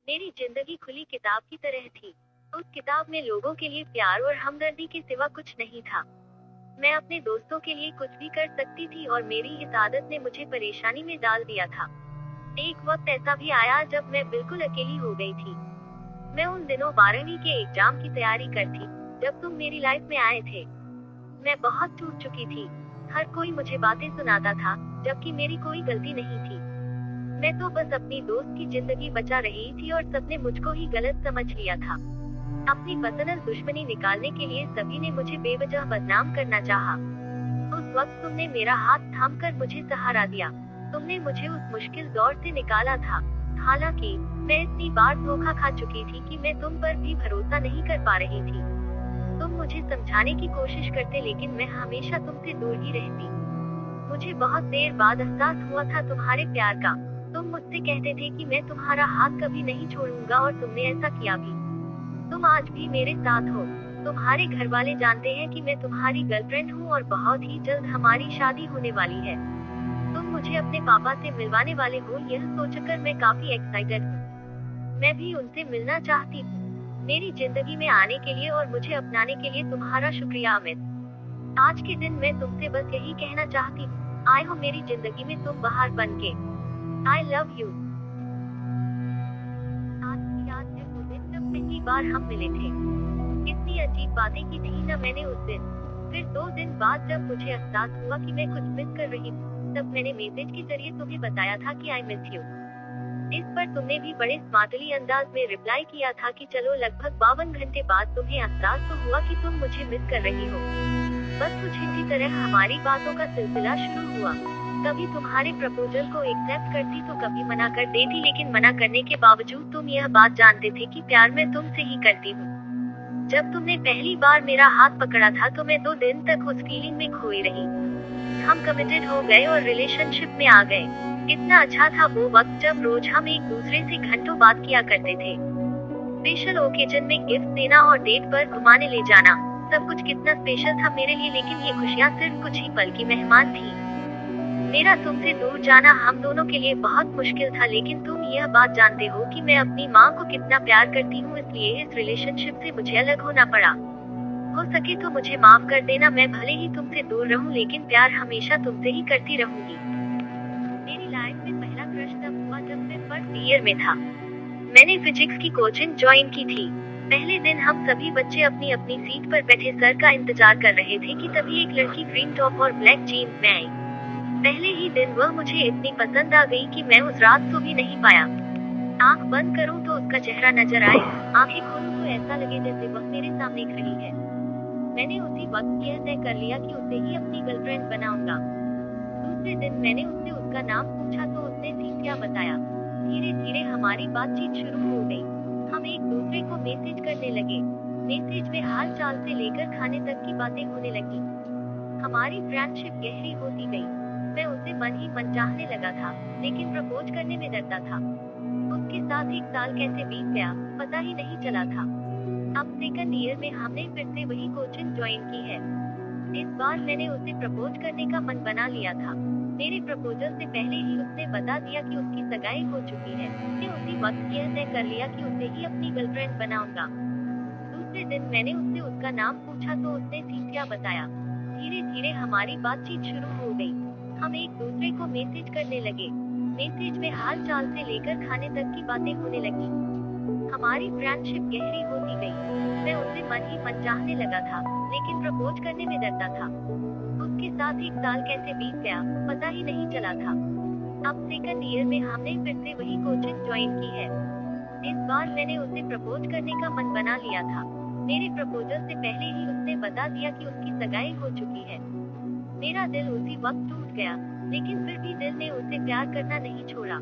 मेरी जिंदगी खुली किताब की तरह थी। उस किताब में लोगों के लिए प्यार और हमदर्दी के सिवा कुछ नहीं था। मैं अपने दोस्तों के लिए कुछ भी कर सकती थी और मेरी इस आदत ने मुझे परेशानी में डाल दिया था। एक वक्त ऐसा भी आया जब मैं बिल्कुल अकेली हो गई थी। मैं उन दिनों 12वीं के एग्जाम की तैयारी करती, जब तुम मेरी लाइफ में आए थे। मैं बहुत टूट चुकी थी। हर कोई मुझे बातें सुनाता था, जबकि मेरी कोई गलती नहीं थी। मैं तो बस अपनी दोस्त की जिंदगी बचा रही थी और सबने मुझको ही गलत समझ लिया था। अपनी पर्सनल दुश्मनी निकालने के लिए सभी ने मुझे बेवजह बदनाम करना चाहा। उस वक्त तुमने मेरा हाथ थामकर मुझे सहारा दिया। तुमने मुझे उस मुश्किल दौर से निकाला था। हालांकि मैं इतनी बार धोखा खा चुकी थी कि मैं तुम पर भी भरोसा नहीं कर पा रही थी। तुम मुझे समझाने की कोशिश करते, लेकिन मैं हमेशा तुमसे दूर ही रहती। मुझे बहुत देर बाद एहसास हुआ था तुम्हारे प्यार का। तुम मुझसे कहते थे कि मैं तुम्हारा हाथ कभी नहीं छोड़ूंगा और तुमने ऐसा किया भी। तुम आज भी मेरे साथ हो। तुम्हारे घर वाले जानते हैं कि मैं तुम्हारी गर्लफ्रेंड हूँ और बहुत ही जल्द हमारी शादी होने वाली है। तुम मुझे अपने पापा से मिलवाने वाले हो, यह सोचकर मैं काफी एक्साइटेड हूँ। मैं भी उनसे मिलना चाहती हूँ। मेरी जिंदगी में आने के लिए और मुझे अपनाने के लिए तुम्हारा शुक्रिया अमित। आज के दिन मैं तुमसे बस यही कहना चाहती हूँ, आए हो मेरी जिंदगी में तुम बाहर बन के। I love you. आज भी याद है वो दिन जब पहली बार हम मिले थे। कितनी अजीब बातें की थी ना मैंने उस दिन। फिर 2 दिन बाद जब मुझे एहसास हुआ कि मैं कुछ मिस कर रही हूँ, तब मैंने मैसेज के जरिए तुम्हें बताया था कि आई मिस यू। इस पर तुमने भी बड़े स्मार्टली अंदाज में रिप्लाई किया था कि चलो। लगभग 52 घंटे बाद तुम्हें एहसास तो हुआ कि तुम मुझे मिस कर रही हो। बस कुछ इसी तरह हमारी बातों का सिलसिला शुरू हुआ। कभी तुम्हारे प्रपोजल को एक्सेप्ट करती तो कभी मना कर देती, लेकिन मना करने के बावजूद तुम यह बात जानते थे कि प्यार मैं तुमसे ही करती हूँ। जब तुमने पहली बार मेरा हाथ पकड़ा था तो मैं 2 दिन तक उस फीलिंग में खोई रही। हम कमिटेड हो गए और रिलेशनशिप में आ गए। कितना अच्छा था वो वक्त जब रोज हम एक दूसरे से घंटों बात किया करते थे। स्पेशल ओकेजन में गिफ्ट देना और डेट पर घुमाने ले जाना, सब कुछ कितना स्पेशल था मेरे लिए। लेकिन ये खुशियाँ सिर्फ कुछ ही पल की मेहमान थी। मेरा तुमसे दूर जाना हम दोनों के लिए बहुत मुश्किल था, लेकिन तुम यह बात जानते हो कि मैं अपनी माँ को कितना प्यार करती हूँ, इसलिए इस रिलेशनशिप से मुझे अलग होना पड़ा। हो सके तो मुझे माफ कर देना। मैं भले ही तुमसे दूर रहूं, लेकिन प्यार हमेशा तुमसे ही करती रहूंगी। मेरी लाइफ में पहला क्रश तब हुआ जब मैं फर्स्ट ईयर में था। मैंने फिजिक्स की कोचिंग ज्वाइन की थी। पहले दिन हम सभी बच्चे अपनी अपनी सीट पर बैठे सर का इंतजार कर रहे थे कि तभी एक लड़की ग्रीन टॉप और ब्लैक जीन्स में आई। पहले ही दिन वह मुझे इतनी पसंद आ गई कि मैं उस रात सो भी नहीं पाया। आंख बंद करूं तो उसका चेहरा नजर आए, आंखें खोलूं तो ऐसा लगे जैसे वह मेरे सामने खड़ी है। मैंने उसी वक्त यह तय कर लिया कि उसे ही अपनी गर्लफ्रेंड बनाऊंगा। दूसरे दिन मैंने उससे उसका नाम पूछा तो उसने सीसिया बताया। धीरे धीरे हमारी बातचीत शुरू हो गई। हम एक दूसरे को मैसेज करने लगे। मैसेज में हाल चाल से लेकर खाने तक की बातें होने लगी। हमारी फ्रेंडशिप गहरी होती गई। मैं उसे मन ही मन चाहने लगा था, लेकिन प्रपोज करने में डरता था। उसके साथ 1 साल कैसे बीत गया पता ही नहीं चला था। अब सेकंड ईयर में हमने फिर से वही कोचिंग ज्वाइन की है। इस बार मैंने उसे प्रपोज करने का मन बना लिया था। मेरे प्रपोजल से पहले ही उसने बता दिया कि उसकी सगाई हो चुकी है। मैंने उसी वक्त यह तय कर लिया कि उसे ही अपनी गर्लफ्रेंड बनाऊंगा। दूसरे दिन मैंने उससे उसका नाम पूछा तो उसने सीसिया बताया। धीरे धीरे हमारी बातचीत शुरू हो गई। हम एक दूसरे को मैसेज करने लगे। मैसेज में हाल चाल से लेकर खाने तक की बातें होने लगी। हमारी फ्रेंडशिप गहरी होती गई। मैं उसे मन ही मन चाहने लगा था, लेकिन प्रपोज करने में डरता था। उसके साथ 1 साल कैसे बीत गया पता ही नहीं चला था। अब सेकंड ईयर में हमने फिर से वही कोचिंग ज्वाइन की है। इस बार मैंने उसे प्रपोज करने का मन बना लिया था। मेरे प्रपोजल से पहले ही उसने बता दिया कि उसकी सगाई हो चुकी है। मेरा दिल उसी वक्त टूट गया, लेकिन फिर भी दिल ने उसे प्यार करना नहीं छोड़ा।